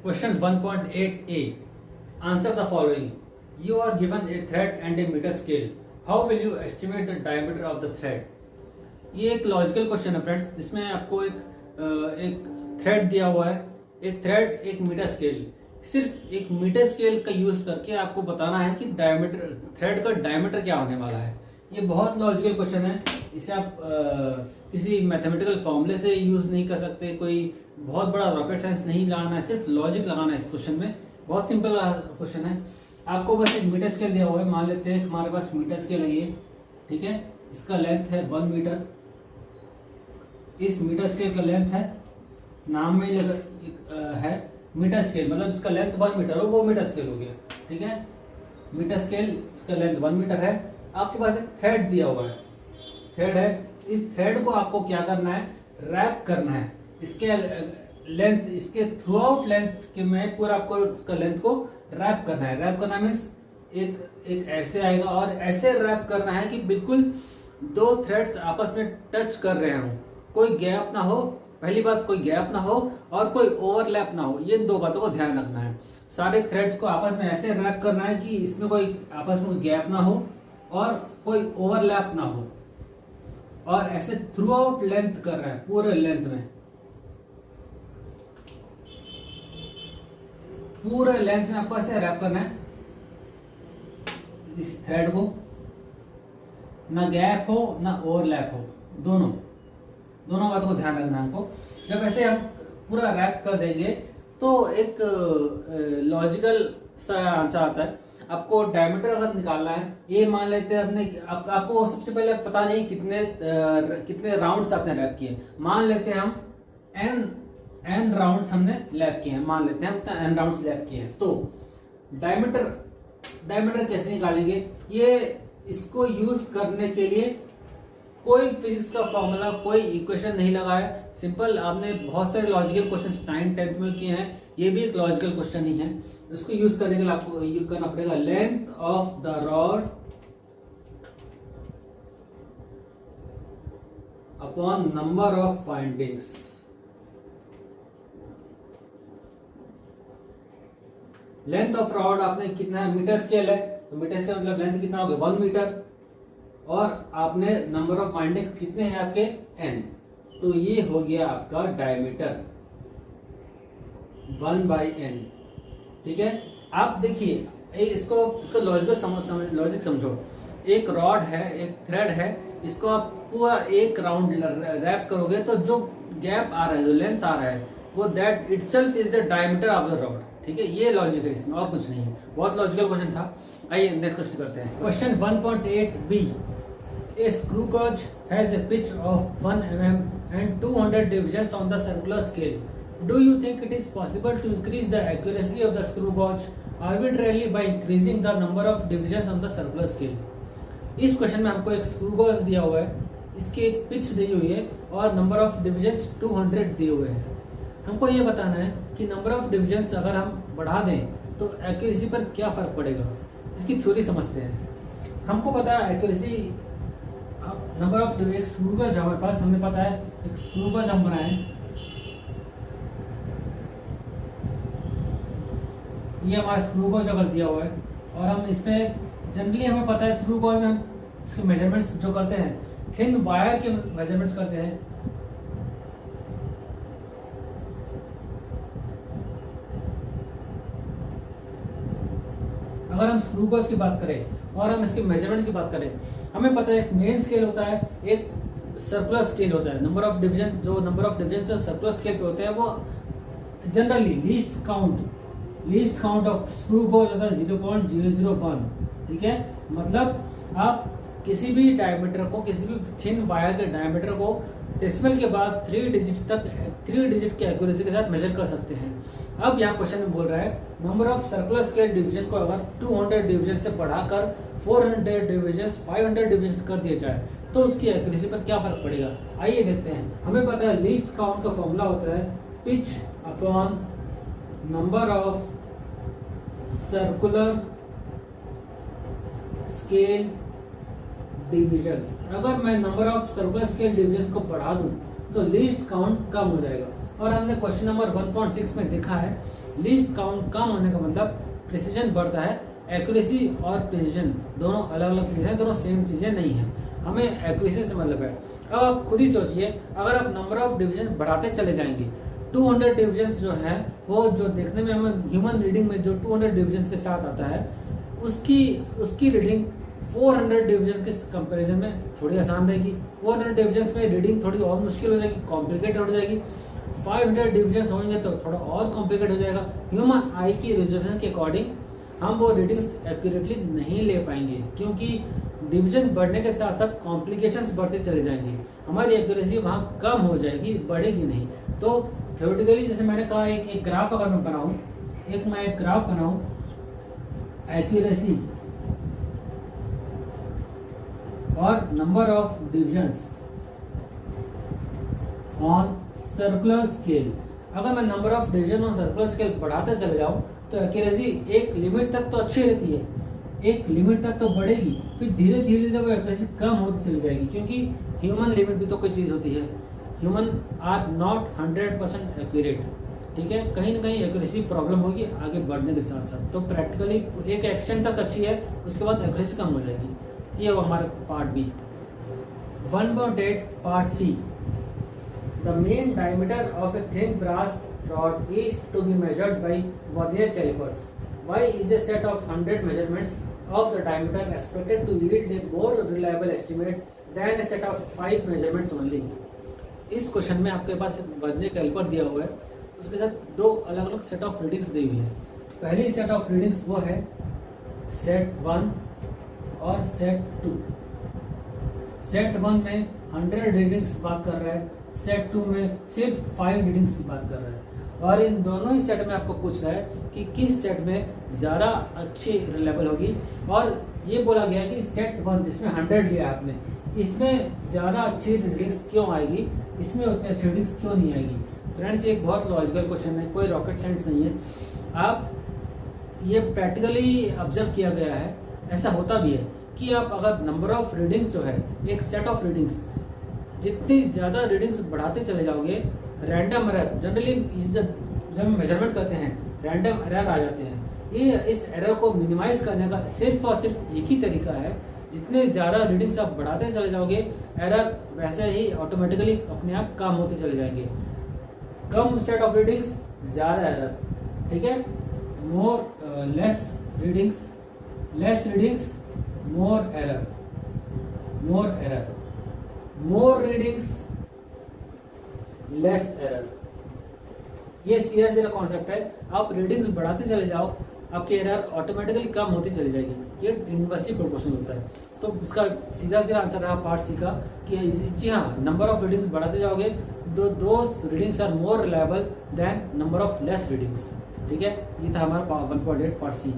Question 1.8a. Answer the following. You are given a thread and a meter scale. How will you estimate the diameter of the thread? ये एक logical question है friends, जिसमें आपको एक thread दिया हुआ है, एक थ्रेड, एक मीटर स्केल। सिर्फ एक मीटर स्केल का यूज करके आपको बताना है कि डायमीटर, थ्रेड का डायमीटर क्या होने वाला है। ये बहुत लॉजिकल क्वेश्चन है, इसे आप किसी मैथमेटिकल फॉर्मूले से यूज नहीं कर सकते, कोई बहुत बड़ा रॉकेट साइंस नहीं लगाना है, सिर्फ लॉजिक लगाना है इस क्वेश्चन में। बहुत सिंपल क्वेश्चन है। आपको बस एक मीटर स्केल दिया हुआ है, मान लेते हैं हमारे पास मीटर स्केल है ये, ठीक है। इसका लेंथ है 1 मीटर। इस मीटर स्केल का लेंथ है, नाम में है मीटर स्केल, मतलब इसका लेंथ 1 मीटर हो, वो मीटर स्केल हो गया, ठीक है। मीटर स्केल, इसका लेंथ 1 मीटर है। आपके पास एक थ्रेड दिया हुआ है, थ्रेड है। इस थ्रेड को आपको क्या करना है, रैप करना है। इसके लेंथ, इसके थ्रू आउट लेंथ के में पूरा आपको इसका लेंथ को रैप करना है। रैप करना मीन्स एक ऐसे आएगा और ऐसे रैप करना है कि बिल्कुल दो थ्रेड्स आपस में टच कर रहे हों, कोई गैप ना हो। पहली बात, कोई गैप ना हो और कोई ओवरलैप ना हो। ये दो बातों को ध्यान रखना है। सारे थ्रेड्स को आपस में ऐसे रैप करना है कि इसमें कोई आपस में गैप ना हो और कोई ओवरलैप ना हो, और ऐसे थ्रू आउट लेंथ कर रहा है, पूरे लेंथ में, पूरे लेंथ में आपको ऐसे रैप करना है इस थ्रेड को। ना गैप हो ना ओवरलैप हो, दोनों बातों को ध्यान रखना है हमको। जब ऐसे हम पूरा रैप कर देंगे तो एक लॉजिकल सा आंसर आता है। आपको डायमीटर अगर निकालना है, ये मान लेते हैं अपने आपको सबसे पहले पता नहीं कितने राउंड्स आपने रैप किए। मान लेते हैं हम n राउंड्स हमने लैप किए हैं, मान लेते हैं हम n राउंड्स लैप किए हैं। तो डायमीटर कैसे निकालेंगे? ये इसको यूज करने के लिए कोई फिजिक्स का फॉर्मूला, कोई इक्वेशन नहीं लगा है। सिंपल, आपने बहुत सारे लॉजिकल क्वेश्चंस 9th 10th में किए हैं, ये भी एक लॉजिकल क्वेश्चन ही है। उसको यूज करने के लिए आपको यूज करना पड़ेगा length of the rod upon number of windings. Length of rod आपने कितना है, मीटर स्केल है, तो मीटर स्केल मतलब लेंथ कितना हो गया 1 मीटर, और आपने नंबर ऑफ वाइंडिंग्स कितने हैं आपके n, तो ये हो गया आपका डायमीटर 1/n, ठीक है। आप देखिए इसको लॉजिक समझो। एक रॉड है, एक थ्रेड है, इसको आप पूरा एक राउंड रैप करोगे तो जो गैप आ रहा है, जो लेंथ आ रहा है, वो that itself is the diameter of the rod, ठीक है। ये लॉजिक है, इसमें और कुछ नहीं है। बहुत लॉजिकल क्वेश्चन था। आइए नेक्स्ट क्वेश्चन करते हैं। Question 1.8b. A screw gauge has a pitch of 1 mm and 200 divisions on the circular scale. Do you think it is possible to increase the accuracy of the screw gauge arbitrarily by increasing the number of divisions on the circular scale? इस question में हमको एक screw gauge दिया हुआ है, इसकी एक pitch दी हुई है और नंबर ऑफ डिविजन्स 200 दिए हुए हैं। हमको ये बताना है कि नंबर ऑफ डिविजन्स अगर हम बढ़ा दें तो एक्यूरेसी पर क्या फर्क पड़ेगा। इसकी थ्योरी समझते हैं। हमको पता है एक्यूरेसी, नंबर ऑफ एक स्क्रू गॉज हमारे पास, हमें पता है एक स्क्रू गॉज हम बनाए, ये हमारा स्क्रू गॉज अगर दिया हुआ है और हम इसमें जनरली हमें पता है स्क्रू गॉज में हम इसके मेजरमेंट्स जो करते हैं, थिन वायर के मेजरमेंट्स करते हैं। अगर हम स्क्रू गॉज की बात करें और हम इसके मेजरमेंट्स की बात करें, हमें पता है एक मेन स्केल होता है, एक सर्कुलर स्केल होता है। नंबर ऑफ डिविजन जो सर्कुलर स्केल पे होते हैं वो generally least count of screw gauge होता है 0.001, ठीक है। मतलब आप किसी भी डायमीटर को, किसी भी थिन वायर के डायमीटर को डेसिमल के बाद 3 डिजिट की एक्यूरेसी के साथ मेजर कर सकते हैं। अब यहाँ क्वेश्चन में बोल रहा है number of circular scale division को अगर 200 डिवीजन से बढ़ाकर 400 डिवीजन, 500 डिवीजन कर दिया जाए तो उसकी एक्यूरेसी पर क्या फर्क पड़ेगा। आइए देखते हैं। हमें पता है लीस्ट काउंट का फॉर्मूला होता है pitch upon number of circular scale divisions. अगर मैं number of circular scale divisions को बढ़ा दूं तो लीस्ट काउंट कम हो जाएगा। और हमने क्वेश्चन नंबर 1.6 में देखा है लीस्ट काउंट कम होने का मतलब प्रिसीजन बढ़ता है। एक्यूरेसी और प्रिसीजन दोनों अलग अलग चीज़ें हैं, दोनों सेम चीज़ें नहीं हैं। हमें एक्यूरेसी से मतलब है। अब आप खुद ही सोचिए, अगर आप नंबर ऑफ डिवीजन बढ़ाते चले जाएंगे, 200 डिविजन्स जो हैं वो जो देखने में हमें ह्यूमन रीडिंग में जो 200 डिविजन्स के साथ आता है, उसकी रीडिंग 400 डिविजन के कंपैरिजन में थोड़ी आसान रहेगी। 400 डिविजन्स में रीडिंग थोड़ी और मुश्किल हो जाएगी, कॉम्प्लिकेटेड हो जाएगी। 500 डिविजन्स होंगे तो थोड़ा और कॉम्प्लिकेट हो जाएगा। ह्यूमन आई की रेजोल्यूशन के अकॉर्डिंग हम वो रीडिंग्स एक्यूरेटली नहीं ले पाएंगे, क्योंकि डिवीजन बढ़ने के साथ साथ कॉम्प्लिकेशंस बढ़ते चले जाएंगे, हमारी एक्यूरेसी वहाँ कम हो जाएगी, बढ़ेगी नहीं। तो थ्योरेटिकली जैसे मैंने कहा, एक ग्राफ अगर मैं बनाऊँ, एक ग्राफ बनाऊँ एक्यूरेसी और number of divisions on circular scale, अगर मैं number of division on circular scale बढ़ाते चले जाऊं तो एक्यूरेसी एक लिमिट तक तो अच्छी रहती है, एक लिमिट तक तो बढ़ेगी, फिर धीरे धीरे वो एक्यूरेसी कम होती चली जाएगी, क्योंकि ह्यूमन लिमिट भी तो कोई चीज़ होती है। ह्यूमन आर नॉट 100% एक्यूरेट, ठीक है, कहीं ना कहीं एक्यूरेसी प्रॉब्लम होगी आगे बढ़ने के साथ साथ। तो प्रैक्टिकली एक एक्सटेंट तक अच्छी है, उसके बाद एक्यूरेसी कम हो जाएगी। ये वो हमारा part B. 1.8 part C. The main diameter of a thin brass rod is to be measured by vernier calipers. Why is a set of 100 measurements of the diameter expected to yield a more reliable estimate than a set of 5 measurements only? इस question में आपके पास एक vernier caliper दिया हुआ है, उसके साथ दो अलग अलग सेट ऑफ रीडिंग्स दी हुई है। पहली सेट ऑफ रीडिंग्स वो है सेट 1 और सेट 2। सेट 1 में 100 रीडिंग्स बात कर रहा है, सेट 2 में सिर्फ 5 रीडिंग्स की बात कर रहा है। और इन दोनों ही सेट में आपको पूछ रहा है कि किस सेट में ज़्यादा अच्छी रिलायबल होगी, और ये बोला गया है कि सेट 1 जिसमें 100 लिया आपने, इसमें ज़्यादा अच्छी रीडिंग्स क्यों आएगी, इसमें उतनी अच्छी रीडिंग्स क्यों नहीं आएगी। फ्रेंड्स, ये एक बहुत लॉजिकल क्वेश्चन है, कोई रॉकेट साइंस नहीं है। आप ये प्रैक्टिकली ऑब्जर्व किया गया है, ऐसा होता भी है कि आप अगर नंबर ऑफ रीडिंग्स जो है, एक सेट ऑफ रीडिंग्स, जितनी ज़्यादा रीडिंग्स बढ़ाते चले जाओगे, रैंडम एरर जनरली जब हम मेजरमेंट करते हैं रैंडम एरर आ जाते हैं। ये इस एरर को मिनिमाइज करने का सिर्फ और सिर्फ एक ही तरीका है, जितने ज़्यादा रीडिंग्स आप बढ़ाते चले जाओगे, एरर वैसे ही ऑटोमेटिकली अपने आप कम होते चले जाएंगे। कम सेट ऑफ रीडिंग्स ज़्यादा एरर, ठीक है। लेस रीडिंग्स मोर एरर, मोर रीडिंग्स लेस एरर। ये सीधा सीधा कॉन्सेप्ट है। आप रीडिंग्स बढ़ाते चले जाओ, आपकी एरर ऑटोमेटिकली कम होती चली जाएगी। ये इन्वर्सली प्रोपोर्शनल होता है। तो इसका सीधा सीधा आंसर रहा पार्ट सी का कि जी हाँ, नंबर ऑफ रीडिंग्स बढ़ाते जाओगे दो readings are more reliable than number of less readings, ठीक है। ये था हमारा 1.8 पार्ट सी।